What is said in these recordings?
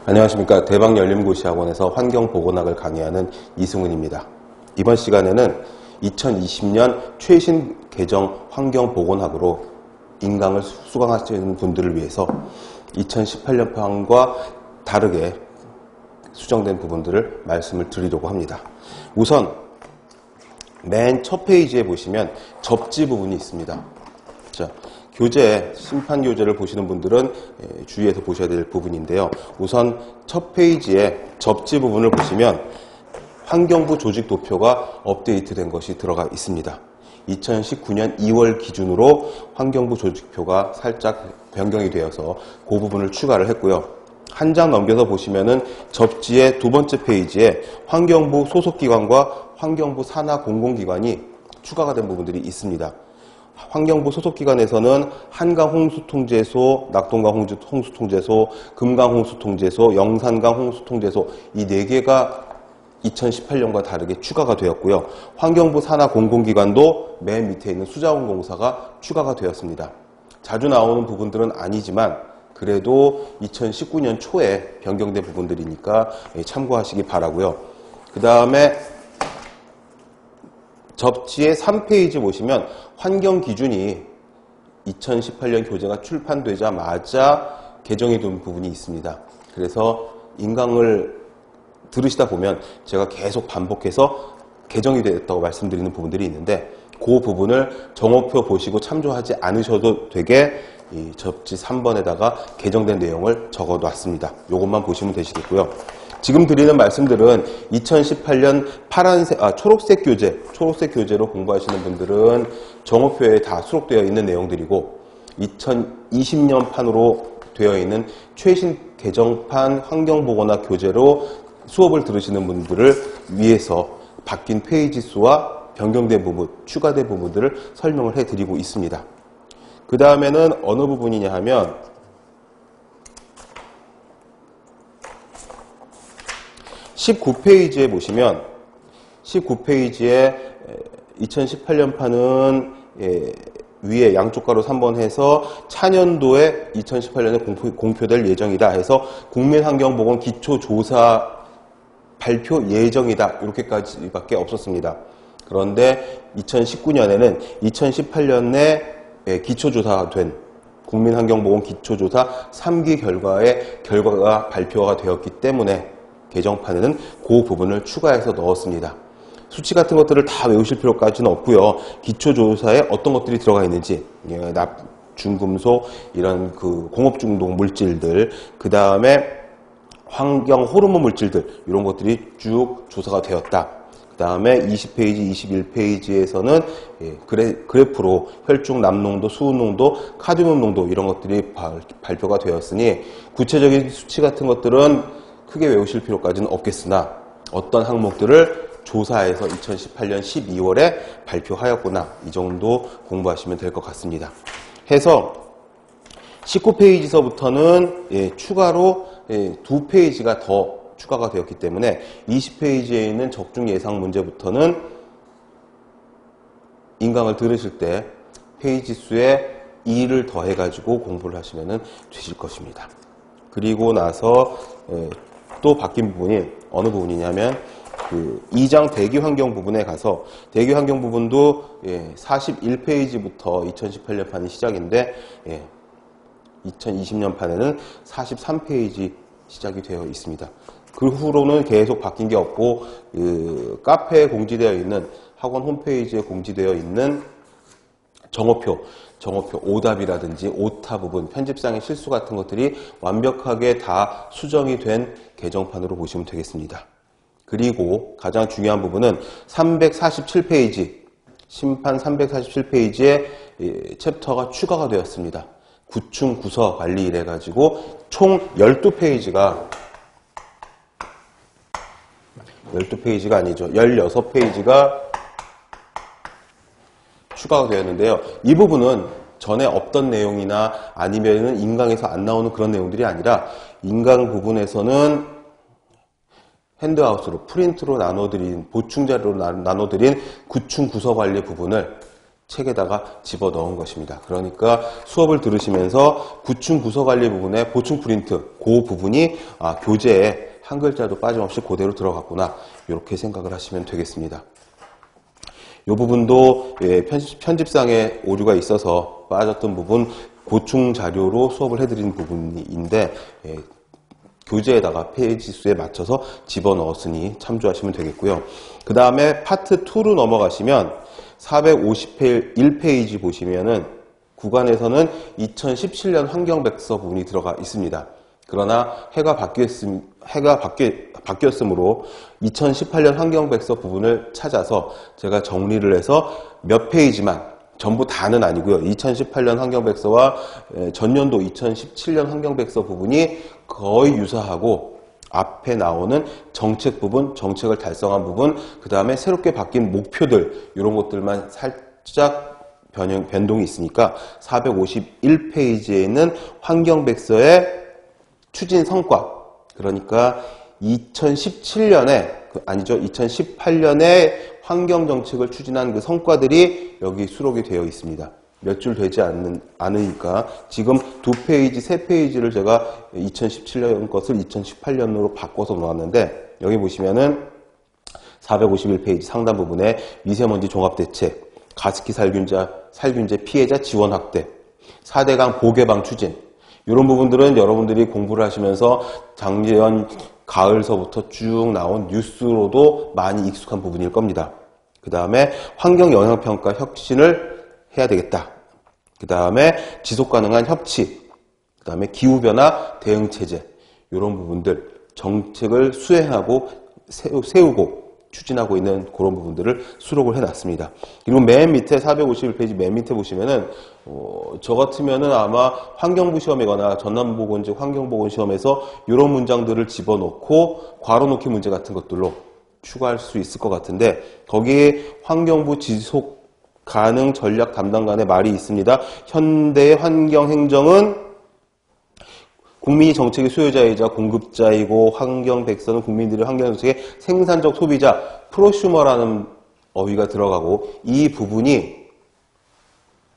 안녕하십니까. 대박열림고시학원에서 환경보건학을 강의하는 이승훈입니다. 이번 시간에는 2020년 최신 개정 환경보건학으로 인강을 수강하시는 분들을 위해서 2018년판과 다르게 수정된 부분들을 말씀을 드리려고 합니다. 우선 맨 첫 페이지에 보시면 접지 부분이 있습니다. 자, 교재, 심판 교재를 보시는 분들은 주의해서 보셔야 될 부분인데요. 우선 첫 페이지에 접지 부분을 보시면 환경부 조직 도표가 업데이트된 것이 들어가 있습니다. 2019년 2월 기준으로 환경부 조직표가 살짝 변경이 되어서 그 부분을 추가를 했고요. 한 장 넘겨서 보시면은 접지의 두 번째 페이지에 환경부 소속기관과 환경부 산하 공공기관이 추가가 된 부분들이 있습니다. 환경부 소속기관에서는 한강 홍수통제소, 낙동강 홍수통제소, 금강 홍수통제소, 영산강 홍수통제소 이 4개가 2018년과 다르게 추가가 되었고요. 환경부 산하 공공기관도 맨 밑에 있는 수자원공사가 추가가 되었습니다. 자주 나오는 부분들은 아니지만 그래도 2019년 초에 변경된 부분들이니까 참고하시기 바라고요. 그 다음에 접지의 3페이지 보시면 환경기준이 2018년 교재가 출판되자마자 개정이 된 부분이 있습니다. 그래서 인강을 들으시다 보면 제가 계속 반복해서 개정이 됐다고 말씀드리는 부분들이 있는데 그 부분을 정오표 보시고 참조하지 않으셔도 되게 이 접지 3번에다가 개정된 내용을 적어 놨습니다. 이것만 보시면 되시겠고요. 지금 드리는 말씀들은 2018년 초록색 교재로 공부하시는 분들은 정오표에 다 수록되어 있는 내용들이고 2020년 판으로 되어 있는 최신 개정판 환경보건학 교재로 수업을 들으시는 분들을 위해서 바뀐 페이지 수와 변경된 부분, 추가된 부분들을 설명을 해드리고 있습니다. 그 다음에는 어느 부분이냐 하면 19페이지에 보시면 19페이지에 2018년판은 위에 양쪽 가로 3번 해서 차년도에 2018년에 공표될 예정이다 해서 국민환경보건 기초조사 발표 예정이다 이렇게까지밖에 없었습니다. 그런데 2019년에는 2018년에 기초조사된 국민환경보건 기초조사 3기 결과가 발표가 되었기 때문에 개정판에는 그 부분을 추가해서 넣었습니다. 수치 같은 것들을 다 외우실 필요까지는 없고요. 기초조사에 어떤 것들이 들어가 있는지, 중금속, 이런 공업중독 물질들, 그 다음에 환경 호르몬 물질들, 이런 것들이 쭉 조사가 되었다. 그 다음에 20페이지, 21페이지에서는 그래프로 혈중 남농도, 수은농도, 카드뮴 농도 이런 것들이 발표가 되었으니 구체적인 수치 같은 것들은 크게 외우실 필요까지는 없겠으나 어떤 항목들을 조사해서 2018년 12월에 발표하였구나 이 정도 공부하시면 될 것 같습니다. 해서 19페이지서부터는 추가로 2페이지가 더 추가가 되었기 때문에 20페이지에 있는 적중 예상 문제부터는 인강을 들으실 때 페이지 수에 2를 더해가지고 공부를 하시면 되실 것입니다. 그리고 나서 또 바뀐 부분이 어느 부분이냐면 2장 대기환경 부분에 가서 대기환경 부분도 41페이지부터 2018년 판이 시작인데 2020년 판에는 43페이지 시작이 되어 있습니다. 그 후로는 계속 바뀐 게 없고 카페에 공지되어 있는 학원 홈페이지에 공지되어 있는 정오표 오답이라든지 오타 부분, 편집상의 실수 같은 것들이 완벽하게 다 수정이 된 개정판으로 보시면 되겠습니다. 그리고 가장 중요한 부분은 347페이지, 심판 347페이지에 챕터가 추가가 되었습니다. 구충 구서 관리 이래가지고 총 12페이지가 아니죠. 16페이지가 추가가 되었는데요. 이 부분은 전에 없던 내용이나 아니면은 인강에서 안 나오는 그런 내용들이 아니라 인강 부분에서는 핸드아웃으로 프린트로 나눠드린 보충자료로 나눠드린 구충 구서 관리 부분을 책에다가 집어넣은 것입니다. 그러니까 수업을 들으시면서 구충 부서관리 부분에 보충 프린트, 그 부분이 교재에 한 글자도 빠짐없이 그대로 들어갔구나, 이렇게 생각을 하시면 되겠습니다. 이 부분도 편집상에 오류가 있어서 빠졌던 부분, 고충 자료로 수업을 해드린 부분인데 교재에다가 페이지 수에 맞춰서 집어넣었으니 참조하시면 되겠고요. 그 다음에 파트 2로 넘어가시면 451페이지 보시면은 구간에서는 2017년 환경백서 부분이 들어가 있습니다. 그러나 해가 바뀌었으므로 2018년 환경백서 부분을 찾아서 제가 정리를 해서 몇 페이지만, 전부 다는 아니고요. 2018년 환경백서와 전년도 2017년 환경백서 부분이 거의 유사하고 앞에 나오는 정책 부분, 정책을 달성한 부분, 그 다음에 새롭게 바뀐 목표들, 이런 것들만 살짝 변동이 있으니까 451페이지에 있는 환경백서의 추진 성과, 그러니까 2018년에 환경정책을 추진한 그 성과들이 여기 수록이 되어 있습니다. 몇 줄 되지 않으니까 지금 2페이지, 3페이지를 제가 2017년 것을 2018년으로 바꿔서 놓았는데, 여기 보시면은 451페이지 상단 부분에 미세먼지 종합대책, 가습기 살균제 피해자 지원 확대, 4대강 보개방 추진, 이런 부분들은 여러분들이 공부를 하시면서 작년 가을서부터 쭉 나온 뉴스로도 많이 익숙한 부분일 겁니다. 그 다음에 환경영향평가 혁신을 해야 되겠다. 그 다음에 지속가능한 협치, 그 다음에 기후변화 대응체제, 이런 부분들, 정책을 수행하고 세우고 추진하고 있는 그런 부분들을 수록을 해놨습니다. 그리고 맨 밑에 451페이지 맨 밑에 보시면은 저 같으면은 아마 환경부 시험이거나 전남보건지 환경보건 시험에서 이런 문장들을 집어넣고 괄호넣기 문제 같은 것들로 추가할 수 있을 것 같은데, 거기에 환경부 지속 가능 전략 담당관의 말이 있습니다. 현대의 환경행정은 국민이 정책의 수요자이자 공급자이고 환경백서는 국민들의 환경정책의 생산적 소비자, 프로슈머라는 어휘가 들어가고, 이 부분이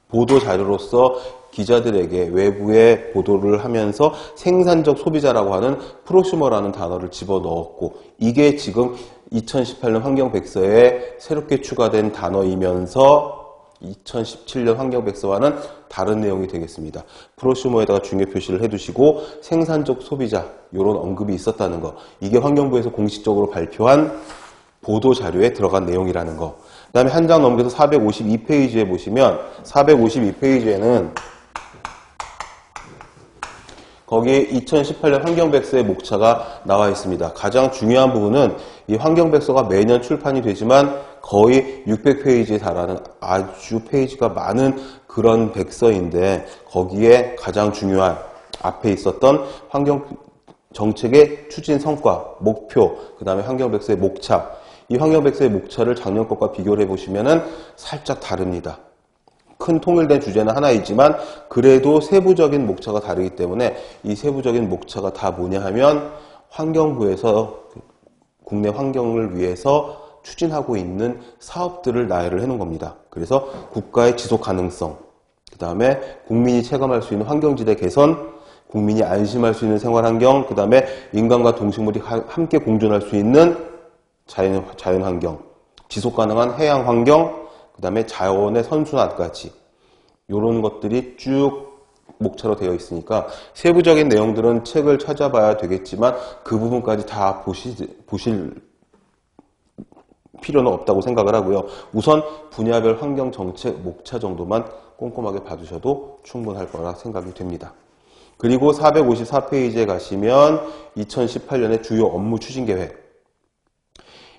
보도자료로서 기자들에게 외부에 보도를 하면서 생산적 소비자라고 하는 프로슈머라는 단어를 집어넣었고, 이게 지금 2018년 환경백서에 새롭게 추가된 단어이면서 2017년 환경백서와는 다른 내용이 되겠습니다. 프로슈머에다가 중요 표시를 해두시고 생산적 소비자, 이런 언급이 있었다는 거, 이게 환경부에서 공식적으로 발표한 보도자료에 들어간 내용이라는 거. 그 다음에 한 장 넘겨서 452페이지에 보시면 452페이지에는 거기에 2018년 환경백서의 목차가 나와 있습니다. 가장 중요한 부분은 이 환경백서가 매년 출판이 되지만 거의 600페이지에 달하는 아주 페이지가 많은 그런 백서인데, 거기에 가장 중요한 앞에 있었던 환경정책의 추진 성과, 목표, 그 다음에 환경백서의 목차, 이 환경백서의 목차를 작년 것과 비교를 해보시면 살짝 다릅니다. 큰 통일된 주제는 하나이지만 그래도 세부적인 목차가 다르기 때문에 이 세부적인 목차가 다 뭐냐 하면 환경부에서 국내 환경을 위해서 추진하고 있는 사업들을 나열을 해놓은 겁니다. 그래서 국가의 지속 가능성, 그 다음에 국민이 체감할 수 있는 환경지대 개선, 국민이 안심할 수 있는 생활환경, 그 다음에 인간과 동식물이 함께 공존할 수 있는 자연환경, 지속가능한 해양환경, 그 다음에 자원의 선순환까지, 이런 것들이 쭉 목차로 되어 있으니까 세부적인 내용들은 책을 찾아봐야 되겠지만 그 부분까지 다 보실 필요는 없다고 생각을 하고요. 우선 분야별 환경정책 목차 정도만 꼼꼼하게 봐두셔도 충분할 거라 생각이 됩니다. 그리고 454페이지에 가시면 2018년의 주요 업무 추진계획,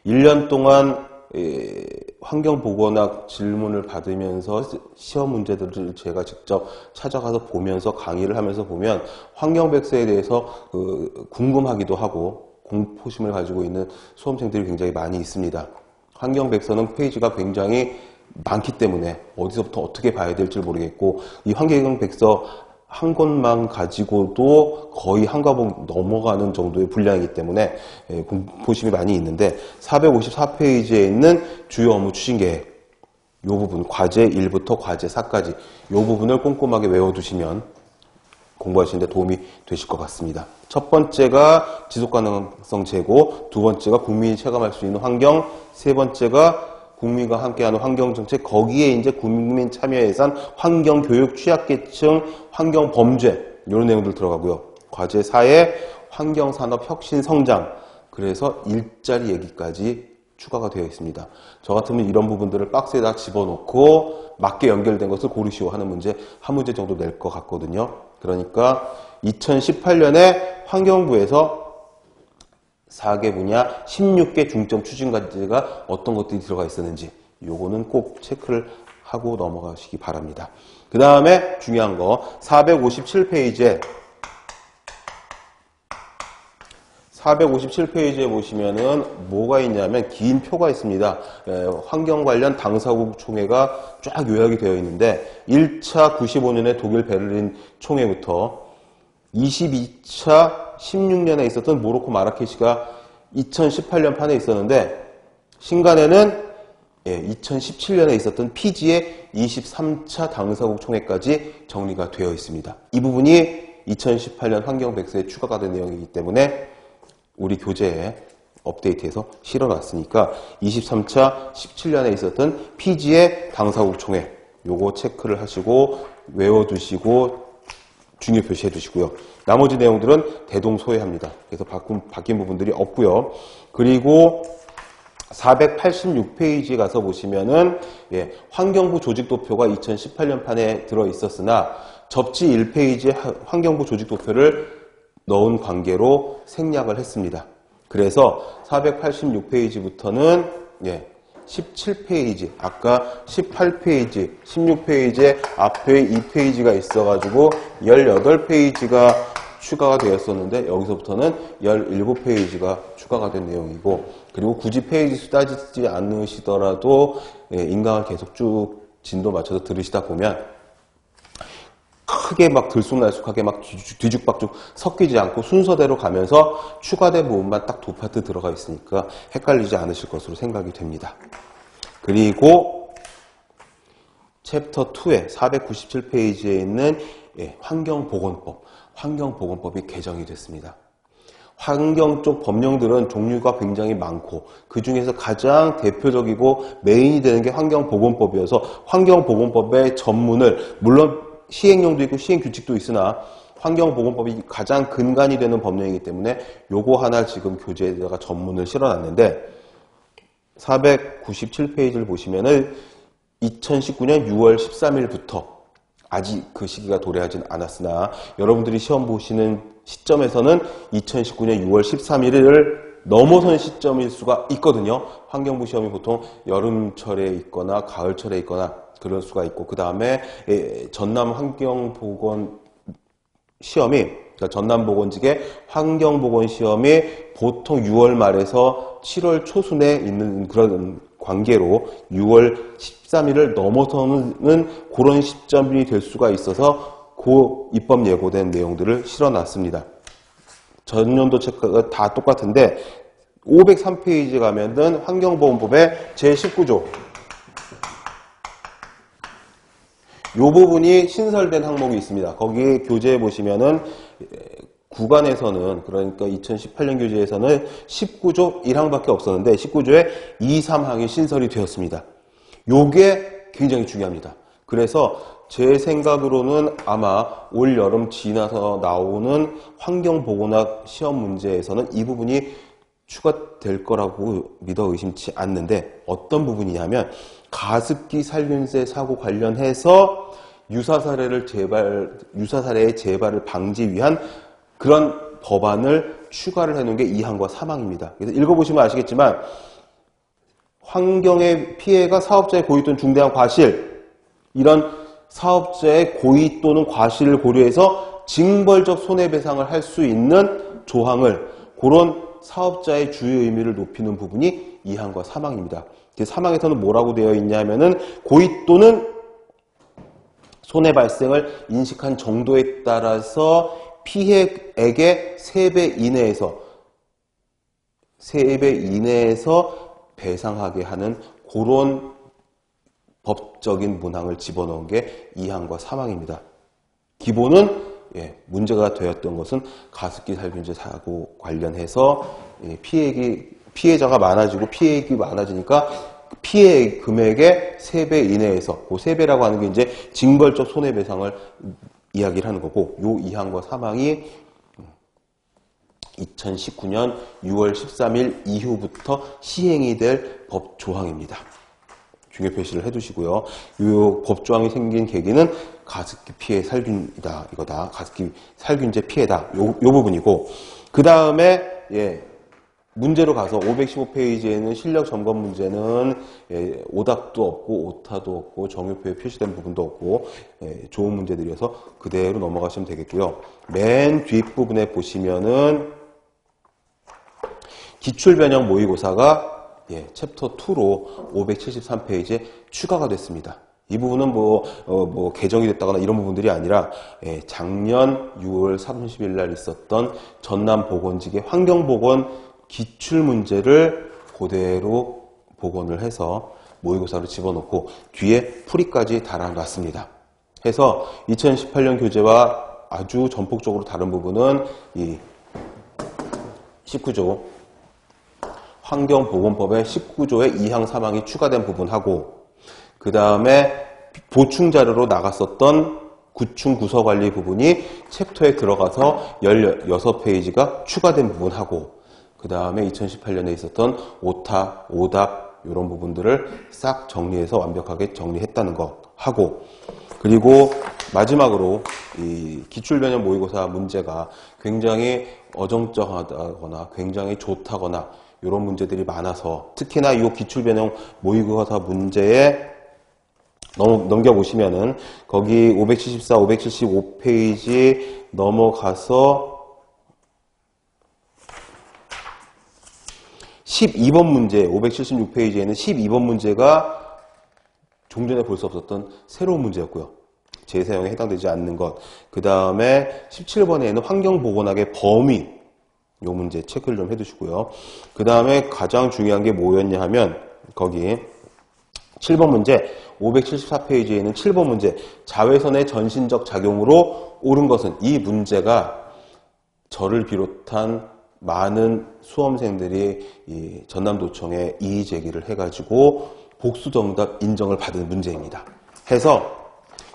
1년 동안 환경보건학 질문을 받으면서 시험 문제들을 제가 직접 찾아가서 보면서 강의를 하면서 보면 환경백서에 대해서 궁금하기도 하고 공포심을 가지고 있는 수험생들이 굉장히 많이 있습니다. 환경백서는 페이지가 굉장히 많기 때문에 어디서부터 어떻게 봐야 될지 모르겠고, 이 환경백서 한 권만 가지고도 거의 한 과목 넘어가는 정도의 분량이기 때문에 공포심이 많이 있는데, 454페이지에 있는 주요 업무 추진계획, 요 부분, 과제 1부터 과제 4까지 요 부분을 꼼꼼하게 외워두시면 공부하시는데 도움이 되실 것 같습니다. 첫 번째가 지속가능성 제고, 두 번째가 국민이 체감할 수 있는 환경, 세 번째가 국민과 함께하는 환경정책, 거기에 이제 국민 참여 예산, 환경교육, 취약계층, 환경범죄 이런 내용들 들어가고요. 과제 4에 환경산업 혁신 성장, 그래서 일자리 얘기까지 추가가 되어 있습니다. 저 같으면 이런 부분들을 박스에다 집어넣고 맞게 연결된 것을 고르시오 하는 문제 한 문제 정도 낼 것 같거든요. 그러니까 2018년에 환경부에서 4개 분야 16개 중점 추진과제가 어떤 것들이 들어가 있었는지 요거는 꼭 체크를 하고 넘어가시기 바랍니다. 그 다음에 중요한 거 457페이지에 457페이지에 보시면은 뭐가 있냐면 긴 표가 있습니다. 환경 관련 당사국 총회가 쫙 요약이 되어 있는데 1차 95년에 독일 베를린 총회부터 22차 16년에 있었던 모로코 마라케시가 2018년 판에 있었는데 신간에는 2017년에 있었던 피지의 23차 당사국 총회까지 정리가 되어 있습니다. 이 부분이 2018년 환경백서에 추가가 된 내용이기 때문에 우리 교재에 업데이트해서 실어놨으니까 23차 17년에 있었던 피지의 당사국 총회 요거 체크를 하시고 외워두시고 중요 표시해 두시고요. 나머지 내용들은 대동소이합니다. 그래서 바뀐 부분들이 없고요. 그리고 486페이지에 가서 보시면은 환경부 조직도표가 2018년 판에 들어 있었으나 접지 1페이지에 환경부 조직도표를 넣은 관계로 생략을 했습니다. 그래서 486페이지부터는 17페이지, 아까 18페이지, 16페이지에 앞에 2페이지가 있어가지고 18페이지가 추가가 되었었는데 여기서부터는 17페이지가 추가가 된 내용이고, 그리고 굳이 페이지 수 따지지 않으시더라도 인강을 계속 쭉 진도 맞춰서 들으시다 보면 크게 막 들쑥날쑥하게 막 뒤죽박죽 섞이지 않고 순서대로 가면서 추가된 부분만 딱 두 파트 들어가 있으니까 헷갈리지 않으실 것으로 생각이 됩니다. 그리고 챕터 2의 497페이지에 있는 환경보건법, 환경보건법이 개정이 됐습니다. 환경 쪽 법령들은 종류가 굉장히 많고 그 중에서 가장 대표적이고 메인이 되는 게 환경보건법이어서 환경보건법의 전문을, 물론 시행령도 있고 시행규칙도 있으나 환경보건법이 가장 근간이 되는 법령이기 때문에 요거 하나 지금 교재에다가 전문을 실어놨는데 497페이지를 보시면은 2019년 6월 13일부터 아직 그 시기가 도래하진 않았으나 여러분들이 시험 보시는 시점에서는 2019년 6월 13일을 넘어선 시점일 수가 있거든요. 환경부 시험이 보통 여름철에 있거나 가을철에 있거나 그럴 수가 있고, 그 다음에 전남 환경보건 시험이, 그러니까 전남보건직의 환경보건 시험이 보통 6월 말에서 7월 초순에 있는 그런 관계로 6월 13일을 넘어서는 그런 시점이 될 수가 있어서 그 입법 예고된 내용들을 실어놨습니다. 전년도 체크가 다 똑같은데 503페이지 가면은 환경보건법의 제19조 요 부분이 신설된 항목이 있습니다. 거기 교재에 보시면은 구간에서는, 그러니까 2018년 교재에서는 19조 1항밖에 없었는데 19조에 2, 3항이 신설이 되었습니다. 요게 굉장히 중요합니다. 그래서 제 생각으로는 아마 올 여름 지나서 나오는 환경보건학 시험 문제에서는 이 부분이 추가될 거라고 믿어 의심치 않는데, 어떤 부분이냐면 가습기 살균세 사고 관련해서 유사사례의 재발을 방지 위한 그런 법안을 추가를 해놓은 게 2항과 3항입니다. 그래서 읽어보시면 아시겠지만 환경의 피해가 사업자의 고의 또는 중대한 과실, 이런 사업자의 고의 또는 과실을 고려해서 징벌적 손해배상을 할 수 있는 조항을, 그런 사업자의 주요 의미를 높이는 부분이 2항과 3항입니다. 3항에서는 뭐라고 되어 있냐면은 고의 또는 손해 발생을 인식한 정도에 따라서 피해액의 3배 이내에서 배상하게 하는 그런 법적인 문항을 집어넣은 게 2항과 3항입니다. 기본은 문제가 되었던 것은 가습기 살균제 사고 관련해서 피해자가 많아지고 피해액이 많아지니까 피해 금액의 3배 이내에서 그 3배라고 하는 게 이제 징벌적 손해배상을 이야기를 하는 거고, 요 2항과 3항이 2019년 6월 13일 이후부터 시행이 될 법조항입니다. 중요 표시를 해두시고요. 이 법조항이 생긴 계기는 가습기 피해 살균이다, 이거다. 가습기 살균제 피해다. 요 부분이고, 그 다음에 문제로 가서 515페이지에는 실력 점검 문제는 오답도 없고 오타도 없고 정유표에 표시된 부분도 없고 좋은 문제들이어서 그대로 넘어가시면 되겠고요. 맨 뒷부분에 보시면은 기출변형 모의고사가 챕터 2로 573페이지에 추가가 됐습니다. 이 부분은 뭐 개정이 됐다거나 이런 부분들이 아니라 작년 6월 30일 날 있었던 전남보건직의 환경보건 기출문제를 그대로 복원을 해서 모의고사로 집어넣고 뒤에 풀이까지 달아놨습니다. 해서 2018년 교재와 아주 전폭적으로 다른 부분은 이 19조 환경보건법의 19조의 2항 3항이 추가된 부분하고, 그 다음에 보충자료로 나갔었던 구충 구서관리 부분이 챕터에 들어가서 16페이지가 추가된 부분하고, 그 다음에 2018년에 있었던 오타, 오답 이런 부분들을 싹 정리해서 완벽하게 정리했다는 거 하고, 그리고 마지막으로 이 기출변형 모의고사 문제가 굉장히 어정쩡하다거나 굉장히 좋다거나 이런 문제들이 많아서, 특히나 이 기출변형 모의고사 문제에 넘겨보시면은 거기 574, 575페이지 넘어가서 12번 문제, 576페이지에는 12번 문제가 종전에 볼 수 없었던 새로운 문제였고요. 재사용에 해당되지 않는 것. 그 다음에 17번에는 환경보건학의 범위, 요 문제 체크를 좀 해두시고요. 그 다음에 가장 중요한 게 뭐였냐 하면 거기 7번 문제, 574페이지에는 7번 문제, 자외선의 전신적 작용으로 옳은 것은, 이 문제가 저를 비롯한 많은 수험생들이 이 전남도청에 이의 제기를 해가지고 복수정답 인정을 받은 문제입니다. 해서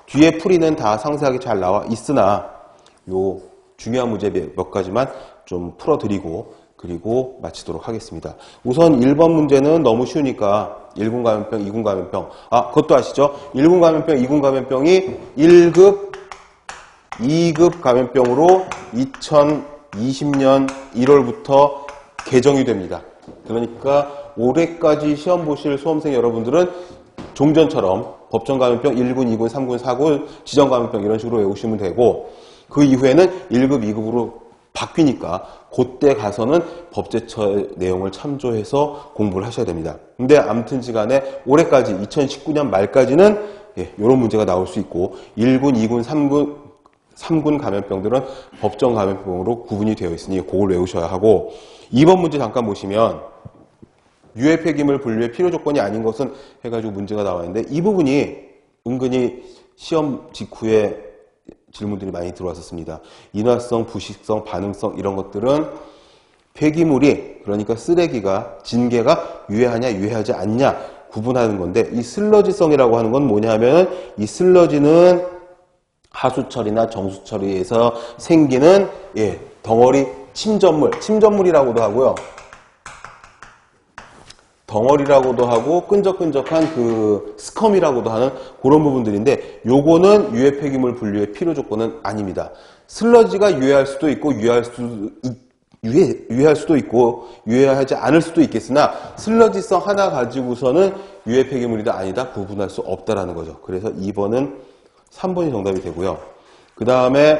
뒤에 풀이는 다 상세하게 잘 나와 있으나 요 중요한 문제 몇 가지만 좀 풀어드리고 그리고 마치도록 하겠습니다. 우선 1번 문제는 너무 쉬우니까 1군 감염병, 2군 감염병. 그것도 아시죠? 1군 감염병, 2군 감염병이 1급, 2급 감염병으로 2020년 1월부터 개정이 됩니다. 그러니까 올해까지 시험 보실 수험생 여러분들은 종전처럼 법정 감염병 1군, 2군, 3군, 4군, 지정 감염병 이런 식으로 외우시면 되고, 그 이후에는 1급, 2급으로 바뀌니까 그때 가서는 법제처 내용을 참조해서 공부를 하셔야 됩니다. 근데 아무튼지간에 올해까지 2019년 말까지는 이런 문제가 나올 수 있고, 1군, 2군, 3군 감염병들은 법정 감염병으로 구분이 되어 있으니 그걸 외우셔야 하고, 2번 문제 잠깐 보시면 유해 폐기물 분류의 필요 조건이 아닌 것은 해가지고 문제가 나와 있는데, 이 부분이 은근히 시험 직후에 질문들이 많이 들어왔었습니다. 인화성, 부식성, 반응성 이런 것들은 폐기물이, 그러니까 쓰레기가, 진개가 유해하냐 유해하지 않냐 구분하는 건데, 이 슬러지성이라고 하는 건 뭐냐 하면 이 슬러지는 하수 처리나 정수 처리에서 생기는 덩어리 침전물이라고도 하고요. 덩어리라고도 하고 끈적끈적한 그 스컴이라고도 하는 그런 부분들인데, 요거는 유해 폐기물 분류의 필요 조건은 아닙니다. 슬러지가 유해할 수도 있고 유해할 수도 있고 유해하지 않을 수도 있겠으나, 슬러지성 하나 가지고서는 유해 폐기물이다 아니다 구분할 수 없다라는 거죠. 그래서 2번은 3번이 정답이 되고요. 그 다음에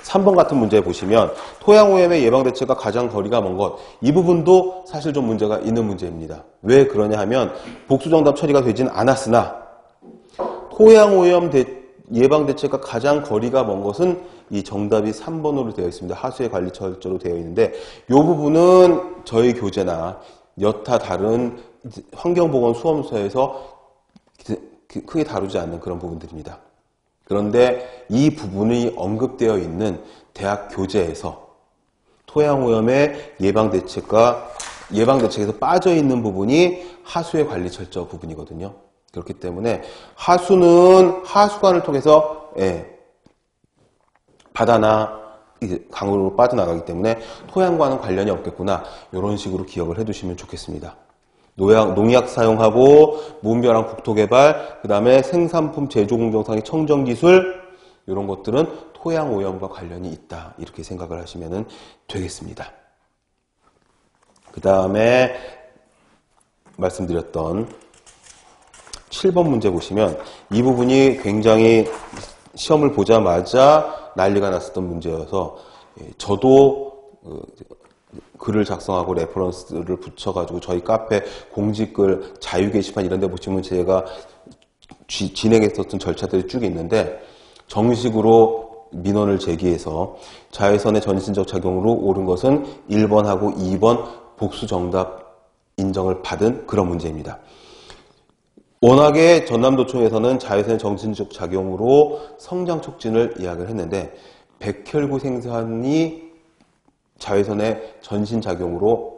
3번 같은 문제 보시면 토양오염의 예방대책과 가장 거리가 먼 것, 이 부분도 사실 좀 문제가 있는 문제입니다. 왜 그러냐 하면 복수정답 처리가 되진 않았으나 토양오염 예방대책과 가장 거리가 먼 것은 이 정답이 3번으로 되어 있습니다. 하수의 관리 철저로 되어 있는데, 이 부분은 저희 교재나 여타 다른 환경보건 수험서에서 크게 다루지 않는 그런 부분들입니다. 그런데 이 부분이 언급되어 있는 대학 교재에서 토양오염의 예방대책에서 빠져있는 부분이 하수의 관리 철저 부분이거든요. 그렇기 때문에 하수는 하수관을 통해서 바다나 이제 강으로 빠져나가기 때문에 토양과는 관련이 없겠구나. 이런 식으로 기억을 해두시면 좋겠습니다. 농약 사용하고 무분별한 국토개발, 그 다음에 생산품 제조공정상의 청정기술, 이런 것들은 토양오염과 관련이 있다. 이렇게 생각을 하시면 되겠습니다. 그 다음에 말씀드렸던 7번 문제 보시면 이 부분이 굉장히 시험을 보자마자 난리가 났었던 문제여서 저도 글을 작성하고 레퍼런스를 붙여가지고 저희 카페 공지글 자유 게시판 이런 데 보시면 제가 진행했었던 절차들이 쭉 있는데 정식으로 민원을 제기해서 자외선의 전신적 작용으로 옳은 것은 1번하고 2번 복수 정답 인정을 받은 그런 문제입니다. 워낙에 전남도청에서는 자외선의 정신적 작용으로 성장 촉진을 이야기를 했는데 백혈구 생산이 자외선의 전신작용으로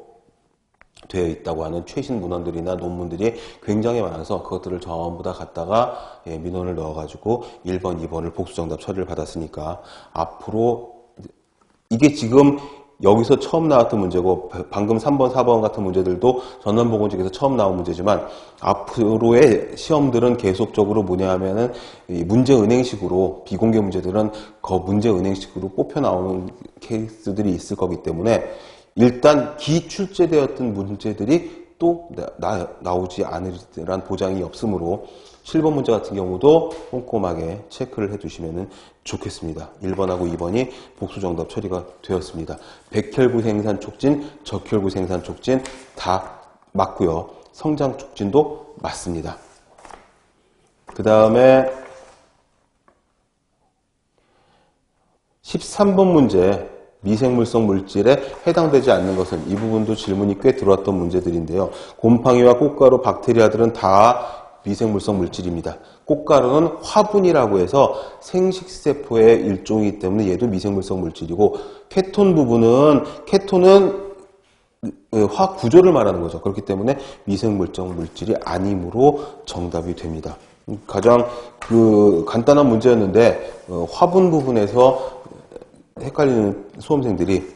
되어 있다고 하는 최신 문헌들이나 논문들이 굉장히 많아서 그것들을 전부 다 갖다가 민원을 넣어가지고 1번, 2번을 복수정답 처리를 받았으니까 앞으로 이게 지금 여기서 처음 나왔던 문제고 방금 3번, 4번 같은 문제들도 전남보건직에서 처음 나온 문제지만 앞으로의 시험들은 계속적으로 뭐냐 하면은 문제은행식으로 비공개 문제들은 문제은행식으로 뽑혀 나오는 케이스들이 있을 거기 때문에 일단 기출제되었던 문제들이 또 나오지 않으리란 보장이 없으므로 7번 문제 같은 경우도 꼼꼼하게 체크를 해두시면 좋겠습니다. 1번하고 2번이 복수정답 처리가 되었습니다. 백혈구 생산 촉진, 적혈구 생산 촉진 다 맞고요. 성장 촉진도 맞습니다. 그 다음에 13번 문제 미생물성 물질에 해당되지 않는 것은 이 부분도 질문이 꽤 들어왔던 문제들인데요. 곰팡이와 꽃가루, 박테리아들은 다 미생물성 물질입니다. 꽃가루는 화분이라고 해서 생식세포의 일종이기 때문에 얘도 미생물성 물질이고 케톤은 화학 구조를 말하는 거죠. 그렇기 때문에 미생물성 물질이 아니므로 정답이 됩니다. 가장 간단한 문제였는데 화분 부분에서 헷갈리는 수험생들이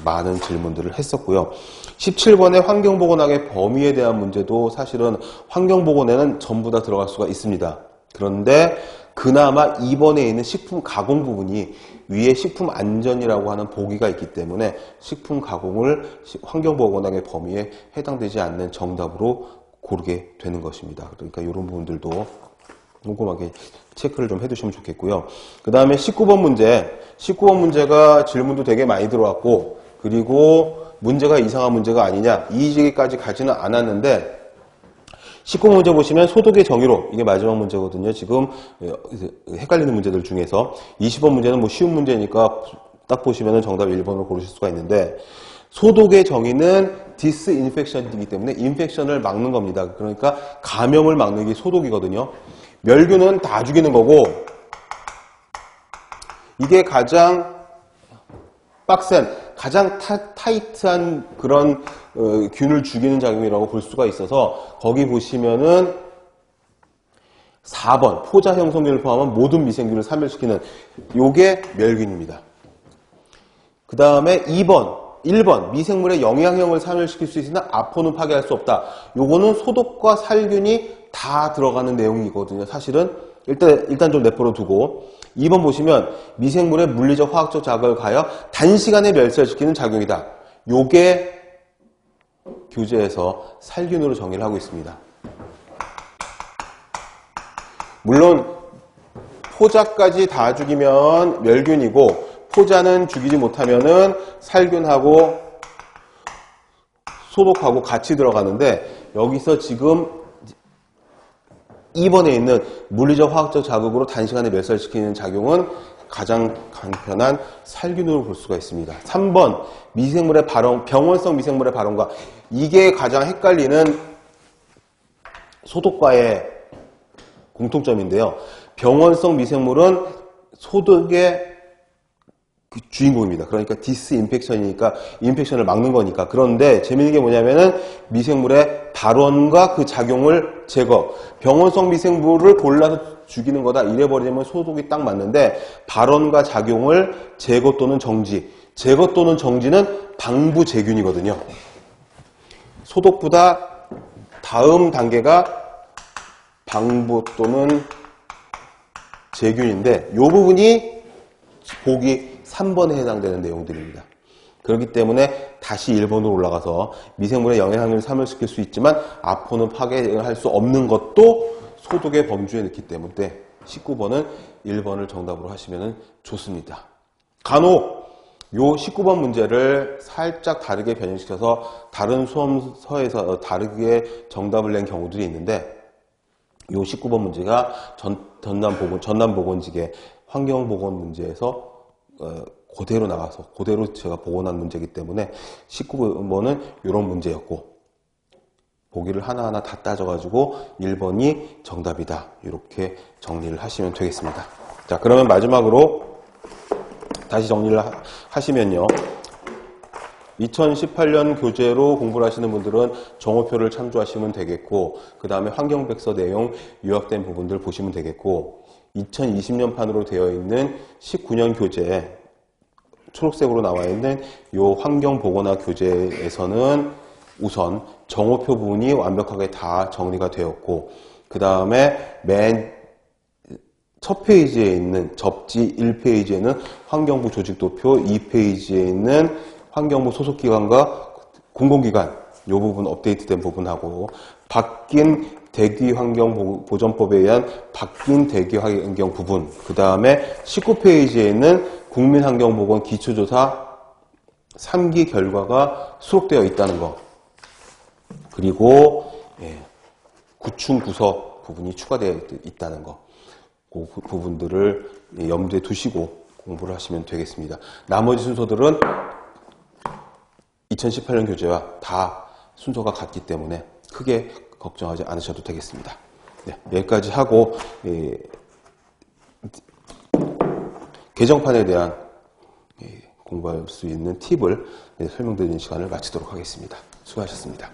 많은 질문들을 했었고요. 17번의 환경보건학의 범위에 대한 문제도 사실은 환경보건에는 전부 다 들어갈 수가 있습니다. 그런데 그나마 2번에 있는 식품 가공 부분이 위에 식품 안전이라고 하는 보기가 있기 때문에 식품 가공을 환경보건학의 범위에 해당되지 않는 정답으로 고르게 되는 것입니다. 그러니까 이런 부분들도 꼼꼼하게 체크를 좀 해두시면 좋겠고요. 그 다음에 19번 문제. 19번 문제가 질문도 되게 많이 들어왔고 그리고 문제가 이상한 문제가 아니냐 이 지기까지 가지는 않았는데 19번 문제 보시면 소독의 정의로 이게 마지막 문제거든요. 지금 헷갈리는 문제들 중에서 20번 문제는 뭐 쉬운 문제니까 딱 보시면 정답 1번으로 고르실 수가 있는데 소독의 정의는 디스인펙션이기 때문에 인펙션을 막는 겁니다. 그러니까 감염을 막는 게 소독이거든요. 멸균은 다 죽이는 거고 이게 가장 빡센 가장 타이트한 그런 균을 죽이는 작용이라고 볼 수가 있어서 거기 보시면은 4번 포자 형성균을 포함한 모든 미생균을 사멸시키는 요게 멸균입니다. 그 다음에 1번 미생물의 영양형을 사멸시킬 수 있으나 아포는 파괴할 수 없다. 요거는 소독과 살균이 다 들어가는 내용이거든요. 사실은 일단 좀 내버려 두고 2번 보시면 미생물의 물리적 화학적 자극을 가하여 단시간에 멸살시키는 작용이다. 요게 교재에서 살균으로 정의를 하고 있습니다. 물론 포자까지 다 죽이면 멸균이고 포자는 죽이지 못하면은 살균하고 소독하고 같이 들어가는데 여기서 지금 2번에 있는 물리적 화학적 자극으로 단시간에 멸살시키는 작용은 가장 간편한 살균으로 볼 수가 있습니다. 3번 미생물의 발원, 병원성 미생물의 발원과 이게 가장 헷갈리는 소독과의 공통점인데요. 병원성 미생물은 소독의 그 주인공입니다. 그러니까 디스인펙션이니까 인펙션을 막는 거니까. 그런데 재미있는 게 뭐냐면은 미생물의 발원과 그 작용을 제거. 병원성 미생물을 골라서 죽이는 거다. 이래버리면 소독이 딱 맞는데 발원과 작용을 제거 또는 정지. 제거 또는 정지는 방부제균이거든요. 소독보다 다음 단계가 방부 또는 제균인데 이 부분이 보기 3번에 해당되는 내용들입니다. 그렇기 때문에 다시 1번으로 올라가서 미생물의 영향을 사멸시킬 수 있지만 아포는 파괴할 수 없는 것도 소독의 범주에 넣기 때문에 19번은 1번을 정답으로 하시면 좋습니다. 간혹 요 19번 문제를 살짝 다르게 변형시켜서 다른 수험서에서 다르게 정답을 낸 경우들이 있는데 요 19번 문제가 전남보건직의 환경보건 문제에서 그대로 나가서 그대로 제가 복원한 문제이기 때문에 19번은 이런 문제였고 보기를 하나하나 다 따져가지고 1번이 정답이다. 이렇게 정리를 하시면 되겠습니다. 자, 그러면 마지막으로 다시 정리를 하시면요. 2018년 교재로 공부를 하시는 분들은 정오표를 참조하시면 되겠고 그 다음에 환경백서 내용 요약된 부분들 보시면 되겠고 2020년판으로 되어 있는 19년 교재 초록색으로 나와 있는 요 환경보건학 교재에서는 우선 정오표 부분이 완벽하게 다 정리가 되었고 그 다음에 맨 첫 페이지에 있는 접지 1페이지에는 환경부 조직도표, 2페이지에 있는 환경부 소속기관과 공공기관 이 부분 업데이트된 부분하고 바뀐 대기환경보전법에 의한 바뀐 대기환경 부분 그 다음에 19페이지에 있는 국민환경보건 기초조사 3기 결과가 수록되어 있다는 것 그리고 구충 부서 부분이 추가되어 있다는 것 그 부분들을 염두에 두시고 공부를 하시면 되겠습니다. 나머지 순서들은 2018년 교재와 다 순서가 같기 때문에 크게 걱정하지 않으셔도 되겠습니다. 네, 여기까지 하고 개정판에 대한 공부할 수 있는 팁을 설명드리는 시간을 마치도록 하겠습니다. 수고하셨습니다.